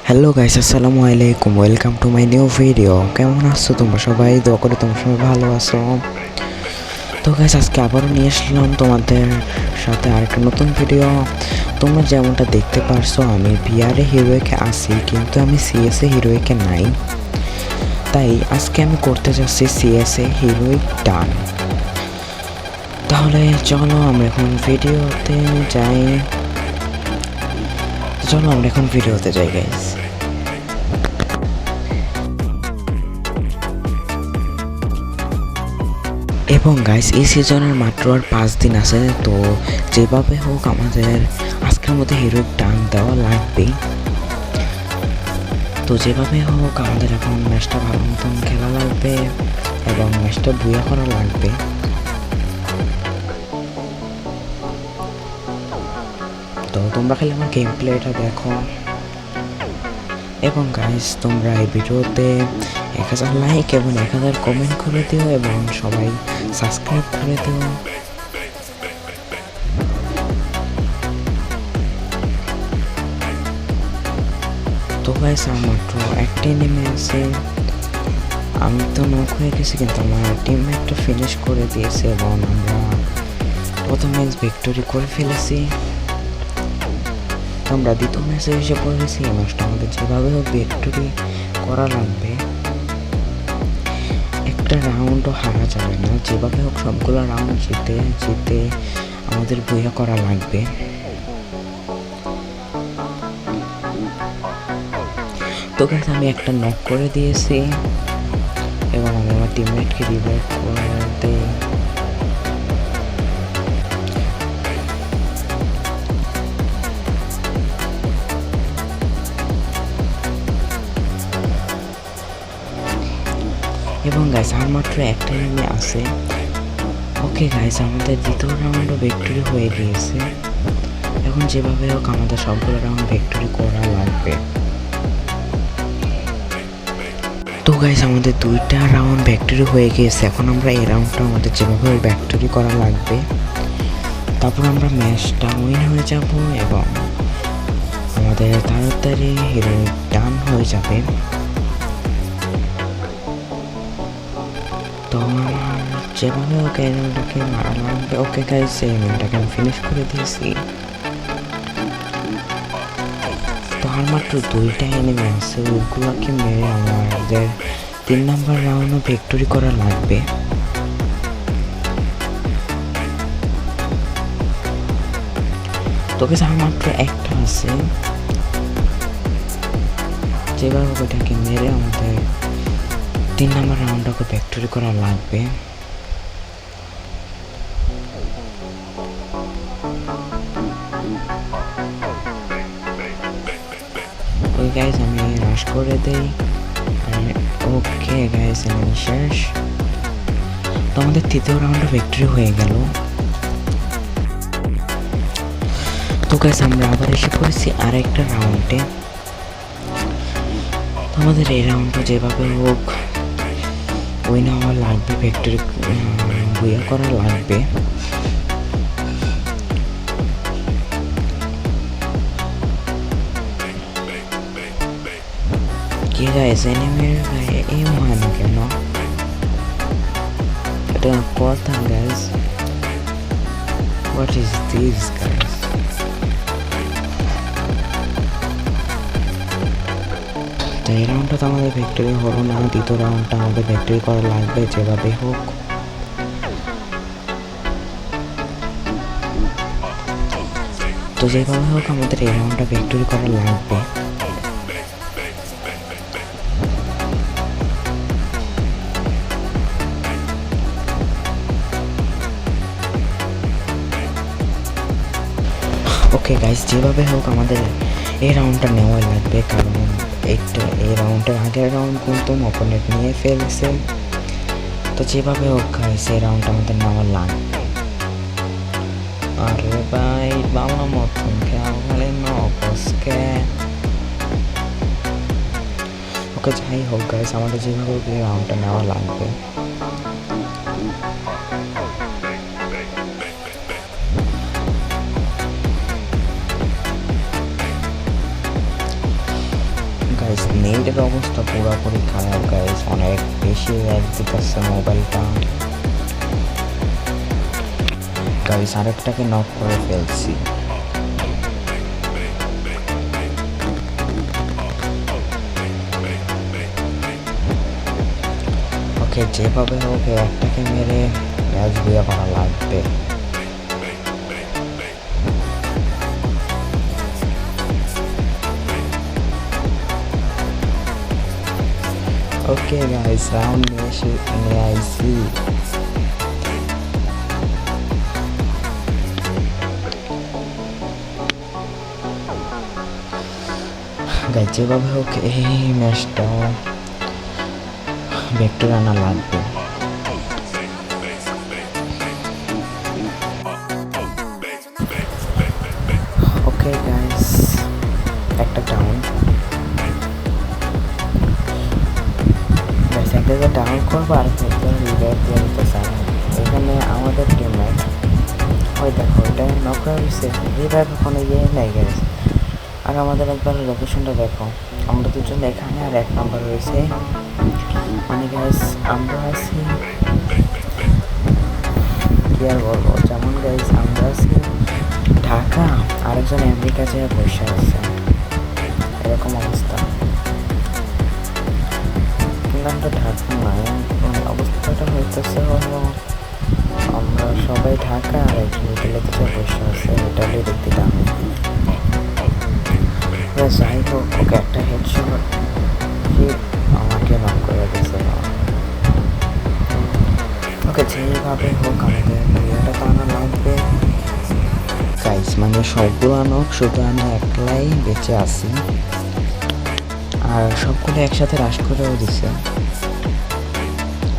Hello guys, আসসালামু আলাইকুম। Welcome to my new video. কেমন আছো তোমরা সবাই? দোয়া করে তোমরা সবাই ভালো আছো। তো গাইস, আজকে আবারও নিয়ে আসলাম তোমাদের সাথে আরেকটা নতুন ভিডিও। তোমরা যেমনটা দেখতে পারছো, আমি বিআরে হিরোইকে আছি, কিন্তু আমি সিএসএ হিরোইকে নাই। তাই আজকে আমি করতে যাচ্ছি সিএসএ হিরোইক ডান। তাহলে চলো আমরা এখন ভিডিওতে যাই। গাইস। এবং গাইস, এই সিজনের মাত্র আর 5 দিন আছে। তো যেভাবে হোক আমাদের আজকের মধ্যে হিরোইক টান দেওয়া লাগবে। তো যেভাবে হোক আমাদের এখন ম্যাচটা ভালো মতন খেলা লাগবে এবং ম্যাচটা বুয়া করা লাগবে। তো তোমরা খালি আমার গেম প্লেটা দেখো। এবং গাইস, তোমরা এই ভিডিওতে 1000 লাইক এবং 1000 কমেন্ট করে দিও এবং সবাই সাবস্ক্রাইব করে দিও। তো গাইস, মাত্র একটাই নেমে আছে। আমি তো নক হয়ে গেছি, কিন্তু আমার টিমমেটটা ফিনিশ করে দিয়েছে এবং আমরা প্রথম ম্যাচ ভিক্টোরি করে ফেলেছি। আমরা দ্বিতীয় ম্যাচে এসে পড়েছি। এই ম্যাচটা আমাদের যেভাবে হোক ভিক্টোরি করা লাগবে। একটা রাউন্ডও হারা যাবে না। যেভাবে হোক সবগুলো রাউন্ড জিতে আমাদের বইয়া করা লাগবে। তো গাইস, আমি একটা নক করে দিয়েছি এবং আমি আমার টিমমেটকে রিভাইভ করতে এবং গাইস, আর মাত্র একটা নেমে আছে। ওকে গাইস, আমাদের দ্বিতীয় রাউন্ডও ভিক্টোরি হয়ে গিয়েছে। এখন যেভাবে হোক আমাদের সবগুলো রাউন্ড ভিক্টোরি করা লাগবে। তো গাইস, আমাদের 2টা রাউন্ড ভিক্টোরি হয়ে গিয়েছে। এখন আমরা এই রাউন্ডটা আমাদের যেভাবে হোক ভিক্টোরি করা লাগবে। তারপর আমরা ম্যাচটা উইন হয়ে যাব এবং আমাদের তাড়াতাড়ি হিরোইক ডান হয়ে যাবে। তো যেভাবে ওকে এনিমিটাকে মারা লাগবে। ওকে গাইস, এই এনিমিটাকে আমি ফিনিশ করে দিয়েছি। তো আর মাত্র 2টা এনিমি আছে। ওইগুলোকে মেরে আমাদের 3 নাম্বার রাউন্ডও ভিক্টোরি করা লাগবে। তো গাইস, আর মাত্র একটা আছে। যেভাবে ওটাকে মেরে আমাদের 3 নাম্বার রাউন্ডটাকে ভিক্টোরি করা লাগবে। ওই গাইস, আমি রাশ করে দেই। ওকে গাইস, আমি শেষ। তো আমাদের 3য় রাউন্ডে ভিক্টোরি হয়ে গেল। তো গাইস, আমরা আবার এসে পড়েছি আরেকটা রাউন্ডে। আমাদের এই রাউন্ডটা যেভাবে হোক উইন হওয়া লাগবে, ভিক্টোরি বুয়া করা লাগবে। কি গাইস, এনিমির গায়ে এম হয় না কেন? এটা কথা guys. What is this guys? তো এই রাউন্ডটা তো আমাদের ভিক্টোরি হলো না। দ্বিতীয় রাউন্ডটা আমাদের ভিক্টোরি করা লাগবে যেভাবে হোক। তো যেভাবে হোক আমাদের এই রাউন্ডটা ভিক্টোরি করা লাগবে। ওকে গাইস, যেভাবে হোক আমাদের এই রাউন্ডটা নেওয়া লাগবে, কারণ এই রাউন্ডের আগের রাউন্ড কিন্তু অপোনেন্ট নিয়ে ফেলেছে। তো যেভাবে হোক গাইস, এই রাউন্ডটা আমাদের নেওয়া লাগবে। আরে ভাই, বাবা মতন খেলে নকসকে। ওকে, যাই হোক গাইস, আমাদের যেভাবে হোক এই রাউন্ডটা নেওয়া লাগবে। গাইস নেটের অবস্থা পুরোপুরি খারাপ গাইস, অনেক বেশি ল্যাগ দিতেছে মোবাইলটা। গাইস আরেকটাকে নক করে ফেলছি। ওকে, যেভাবে হোক একটাকে মেরে ম্যাচ বুয়া করা লাগবে। ওকে গাইস, রাউন্ড নিয়ে আইছি। গাইস যেভাবে হোক এই ম্যাচটা ভিক্টরি আনা লাগবে। ওকে গাইস, একটা ডাউন। গাইস একটা ডাউন করবো আর রিভাইভ দিয়ে দিতে চাই। এখানে আমাদের টিমমেট ওই দেখো ওইটা নক করা হয়েছে, রিভাইভ ওখানে গিয়ে নেই গেছে। আর আমাদের একবার লোকেশনটা দেখো, আমরা দুজন এখানে আর 1 নাম্বার রয়েছে। মানে গাইস আমরা আছি, কি আর বলবো, যেমন গাইস আমরা আছি ঢাকা, আরেকজন আমেরিকা যেয়ে বসে আছে, এরকম অবস্থা। কিন্তু আমরা ঢাকা নাই, মানে অবস্থাটা হইতেছে হলো আমরা সবাই ঢাকা আর ইটালিতে যে বসে আছে, ইটালি দেখতে দামি। যাই হোক, ওকে একটা হেডশট আমাকে নক করে দিয়েছে। ওকে যেভাবে হোক আমাদের ইয়েটা তো আনা লাগবে গাইস, মানে সবগুলো নক, শুধু আমি একলাই বেঁচে আছি। আর সবগুলো একসাথে রাশ করেও দিছে।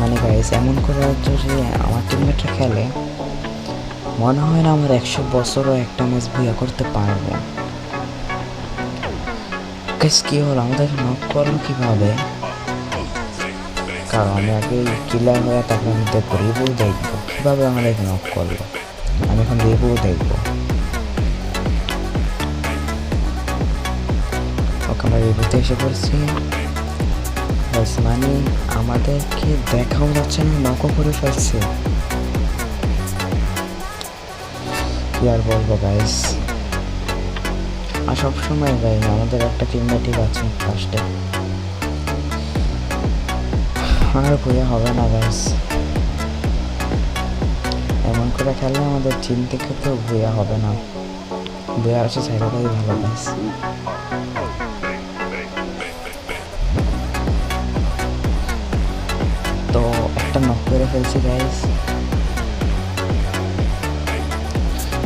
মানে গাইস এমন করে যদি আমার টিমমেটরা খেলে, মনে হয় না আমার 100 বছরও একটা ম্যাচ ভুয়া করতে পারবো। গাইস কি হলো, আমাদের নক করলো কিভাবে? কারণ আমি আগে কিলার হয়ে তারপর আমি দেখবো, রিভিউ দেখবো কীভাবে আমাদের নক করলো। আমি এখন রিভিউ দেখবো। ওকে আমরা রিভিউতে এসে পড়ছি। মানে আমাদেরকে দেখাও যাচ্ছে না, নকও করে ফেলছে। কি আর বলবো গাইস, আর সবসময় গাই আমাদের একটা টিমমেটই আছে ফার্স্টে। আর ভুয়া হবে না গাইস, এমন করে খেললে আমাদের টিম থেকে তো ভুয়া হবে না। ভুয়া আছে সাইডটাই ভালো গাইস। তো একটা নক করে ফেলছি গাইস,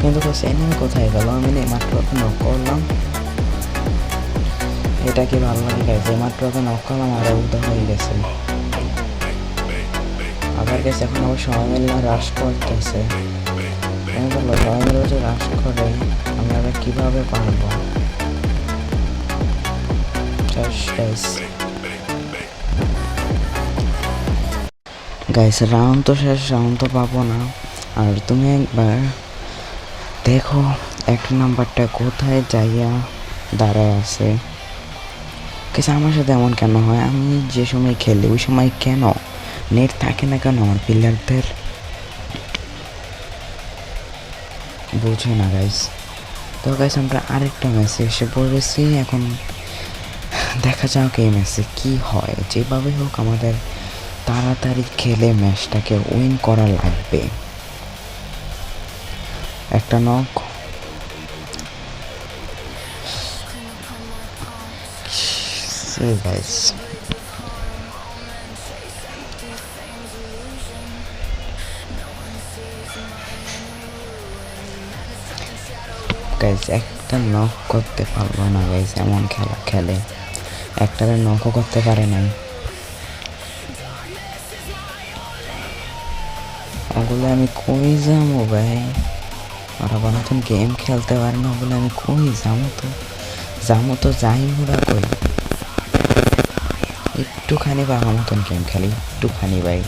কিন্তু এনিমি কোথায় গেল? আমি মাত্র ওকে নক করলাম, এটা কি ভালো লাগে গাইস? মাত্র ওকে নক করলাম আর উদা হয়ে গেছে। আবার গেছে এখন আবার সবাই মিলে রাশ করতেছে। আমি বললো সবাই মিলে যে রাশ করে আমি আবার কীভাবে পারবো? গাইস রাউন্ড তো শেষ, রাউন্ড তো পাবো না। আর তুমি একবার দেখো 1 নাম্বারটা কোথায় যাইয়া দাঁড়ায় আছে। কিন্তু আমার সাথে এমন কেন হয়? আমি যে সময় খেলি ওই সময় কেন নেট থাকে না কেন আমার প্লেয়ারদের? বুঝে না গাইস। তো গাইস আমরা আরেকটা ম্যাচে এসে পড়েছি, এখন দেখা যাক এই ম্যাচে কি হয়। যেভাবে হোক আমাদের তাড়াতাড়ি খেলে ম্যাচটাকে উইন করা লাগবে। একটা নক, গাইস গাইস একটা নক করতে পারলো না গাইস, এমন খেলা খেলে একটারে নকও করতে পারে নাই। ওগুলো আমি কই যাবো ভাই? ওরা নতুন গেম খেলতে পারে না, ওগুলো আমি কই যাবো তো যাই ওরা কই। একটুখানি বা আমার মতন গেম খেলি, একটুখানি ভাই।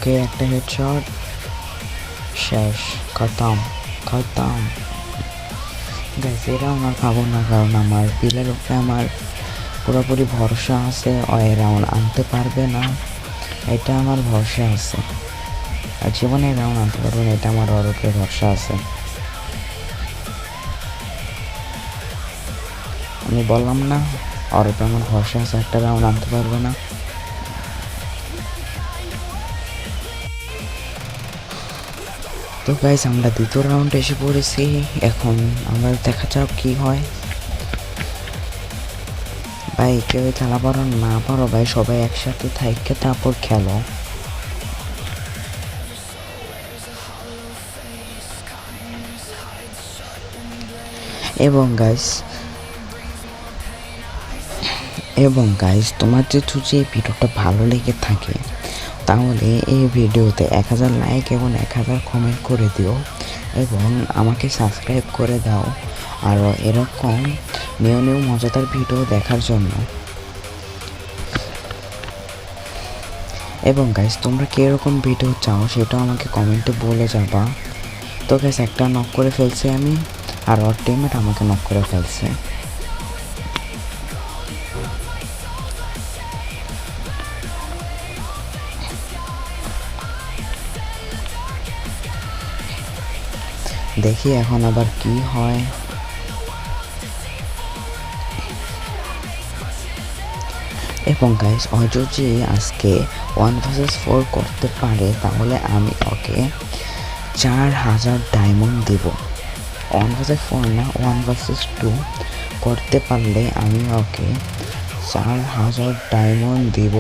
ওকে, একটা হেডশট, শেষ, খতম খতম। গাইস এরা আমার খাবো না, কারণ আমার পিলের উপরে আমার পুরোপুরি ভরসা আছে, ও এই রাউন্ড আনতে পারবে না, এটা আমার ভরসা আছে। আর জীবনে রাউন্ড আনতে পারবে না, এটা আমার ওর উপরে ভরসা আছে। আমি বললাম না ওর উপরে আমার ভরসা আছে, একটা রাউন্ড আনতে পারবে না। তো গাইস আমরা দ্বিতীয় রাউন্ডে এসে পড়েছি, এখন আমরা দেখা যাক কি হয়। ভাই কেউ খেলা পারো না পারো ভাই, সবাই একসাথে থাইকে তারপর খেলো। এবং গাইস তোমার যদি এই ভিডিওটা ভালো লেগে থাকে তাহলে এই ভিডিওতে 1000 লাইক এবং 1000 কমেন্ট করে দিও, এবং আমাকে সাবস্ক্রাইব করে দাও আরও এরকম নিউ মজাদার ভিডিও দেখার জন্য। এবং গাইস তোমরা কীরকম ভিডিও চাও সেটাও আমাকে কমেন্টে বলে যাবা। তো গাইস একটা নক করে ফেলছি আমি, আর ওর টিমমেট আমাকে নক করে ফেলছে। দেখি এখন আবার কি হয়। এবং গাইস ও যদি আজকে 1 vs 4 করতে পারে তাহলে আমি ওকে 4000 ডায়মন্ড দেব। 1 vs 4 না, 1 vs 2 করতে পারলে আমি ওকে 4000 ডায়মন্ড দেব।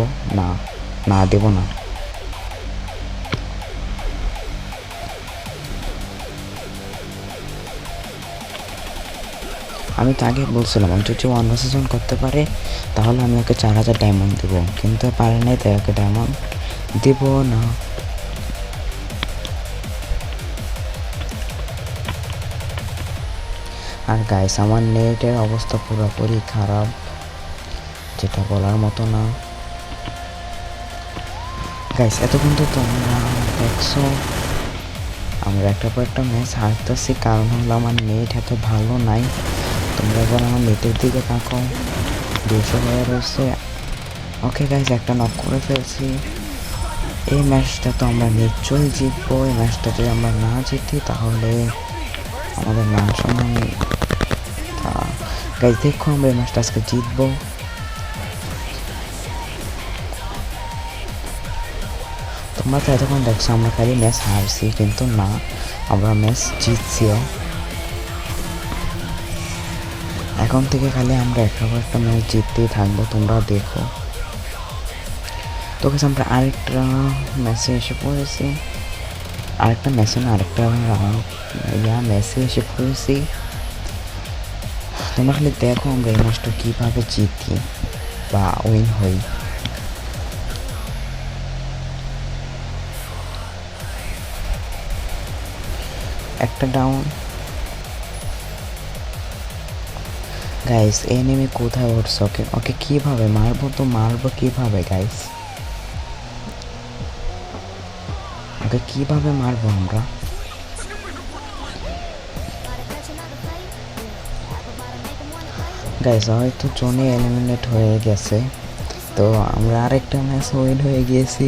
না দেব না। আমি তো আগে বলছিলাম যদি 1 vs 1 করতে পারে তাহলে আমি ওকে 4000 ডায়মন্ড দেবো, কিন্তু পারে নাই, তাই ওকে ডায়মন্ড দেব না। আর গাইস আমার নেটের অবস্থা পুরোপুরি খারাপ, যেটা বলার মতো না। গাইস এতক্ষণ তো তোমরা দেখছো আমরা একটা পর একটা ম্যাচ হারতেছি, কারণ হলো আমার নেট এত ভালো নাই। তোমরা এবার আমার নেটের দিকে তাকো, 200 হয়ে রয়েছে। ওকে গাইস একটা নক করে ফেলছি। এই ম্যাচটা তো আমরা নিশ্চয়ই জিতবো। এই ম্যাচটা যদি আমরা না জিতি তাহলে আমাদের নাম সম্মান। গাইস দেখো আমরা এই ম্যাচটা আজকে জিতবো। তোমরা তো এতক্ষণ দেখছো আমরা খালি ম্যাচ হারছি, কিন্তু না, আমরা ম্যাচ জিতছিও। এখন থেকে খালি আমরা একটা ম্যাচ জিততেই থাকবো, তোমরা দেখো। তো গাইস আমরা আরেকটা ম্যাচে এসে পড়েছি, আরেকটা ম্যাচে এসে পড়েছি। তোমরা খালি দেখো আমরা এই ম্যাচটা কীভাবে জিতি বা উইন হই। একটা ডাউন। গাইস এনিমি কোথায় উঠছে, ওকে কিভাবে মারবো কিভাবে গাইস, ওকে কিভাবে মারবো আমরা? গাইস হয়তো জোনে এলিমিনেট হয়ে গেছে, তো আমরা আরেকটা ম্যাচ উইন হয়ে গিয়েছি।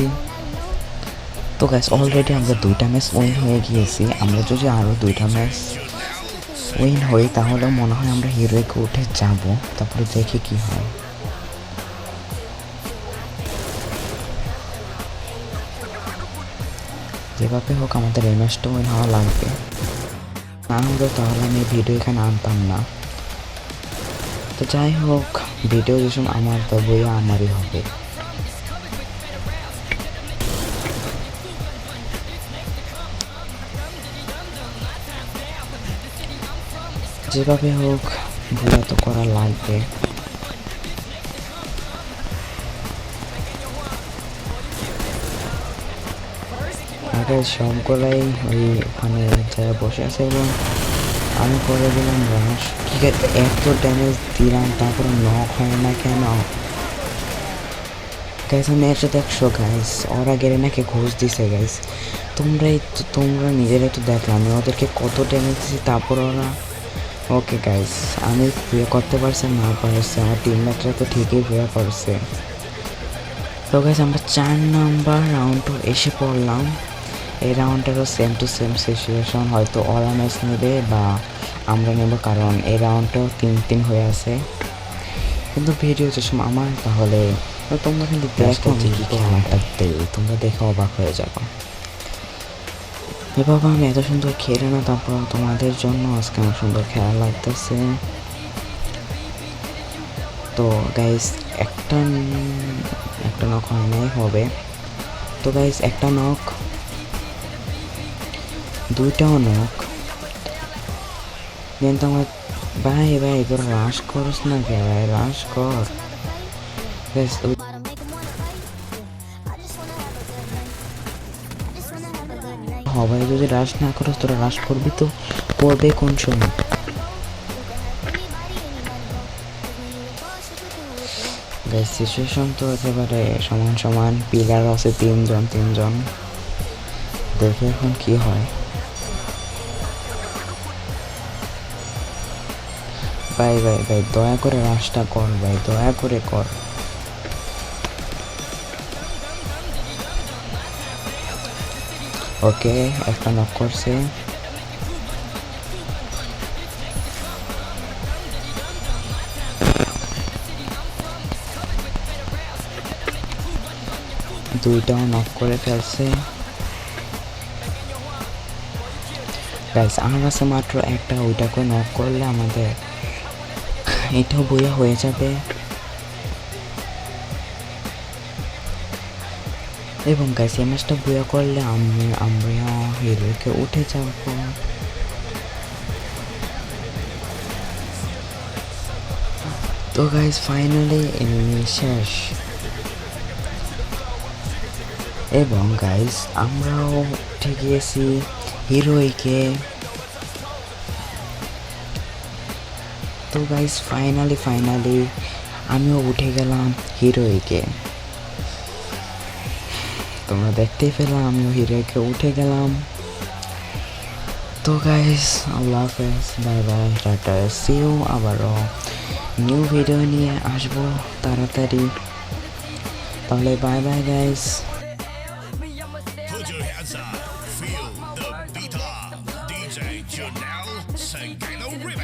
তো গাইস অলরেডি আমরা 2টা ম্যাচ উইন হয়ে গিয়েছি। আমরা যদি আরও 2টা ম্যাচ উইন হই তাহলে মনে হয় আমরা হিরোইকে উঠে যাব, তারপরে দেখি কি হয়। যেভাবে হোক আমাদের এই ম্যাচটা উইন হওয়া লাগবে, না হলে তাহলে আমি ভিডিও এখানে আনতাম না। তো যাই হোক ভিডিও যেসব আমার, তো বইয়া আমারই হবে। যেভাবে হোক ভুয়া তো করা লাগবে। আগে সবগুলাই ওখানে যারা বসে আছে, এবং আমি করে দিলাম রাশ। ঠিক আছে এত ড্যামেজ দিলাম তারপরে নক হয় না কেন? গাইস আমি এটা দেখছো গাইস, ওরা গেরেনাকে ঘুষ দিছে গাইস। তোমরা নিজেরাই তো দেখলাম আমি ওদেরকে কত ড্যামেজ দিচ্ছি, তারপর ওরা ওকে গাইস আমি ভুয়া করতে পারছি না পারছি, আমার টিমমেটরা তো ঠিকই ভুয়া করছে। তো গাইস আমরা 4 নাম্বার রাউন্ডও এসে পড়লাম। এই রাউন্ডটারও সেম টু সেম সিচুয়েশন, হয়তো ওরা ম্যাচ নেবে বা আমরা নেব, কারণ এই রাউন্ডটাও 3-3 হয়ে আছে। কিন্তু ভিডিও যে সময় আমার, তাহলে তোমরা কিন্তু দেখো কি খেলাটা দেই, তোমরা দেখে অবাক হয়ে যাবো। এভাবে আমি এত সুন্দর খেলে না, তারপর তোমাদের জন্য আজকে আমার সুন্দর খেলা লাগতেছে। তো গাইস একটা নক হয় নাই হবে। তো গাইস একটা নক, দুইটাও নক, কিন্তু আমার ভাই তোরা রাশ করস না কে ভাই, রাশ কর গাইস। ভাই যদি রাশ না করস, তোরা রাশ করবি তো করবে কোন সময়? গাইস সিচুয়েশন তো একেবারে সমান, পিলার আছে তিনজন। দেখে এখন কি হয়। ভাই দয়া করে রাশটা কর ভাই, দয়া করে কর। ওকে একটা নক করছে। দুইটাও নক করে ফেলছে গাইস। আমার কাছে মাত্র একটা, ওইটাকে নক করলে আমাদের এটাও বইয়া হয়ে যাবে। এবং গাইস এই ম্যাচটা বইয়া করলে আমরা হিরোকে উঠে যাব। তো গাইস ফাইনালি এনিমি শেষ। এবং গাইস আমরাও উঠে গিয়েছি হিরোইকে। তো গাইস ফাইনালি আমিও উঠে গেলাম হিরোইকে। তোমরা দেখতেই পেলাম আমিও হিরোইকে উঠে গেলাম। তো গাইস আল্লাহ হাফেজ, bye bye, tata, see you. আবারও নিউ ভিডিও নিয়ে আসবো তাড়াতাড়ি, তাহলে bye bye guys. Put your hands up, feel the beat up. DJ Janelle Sangalo Remix.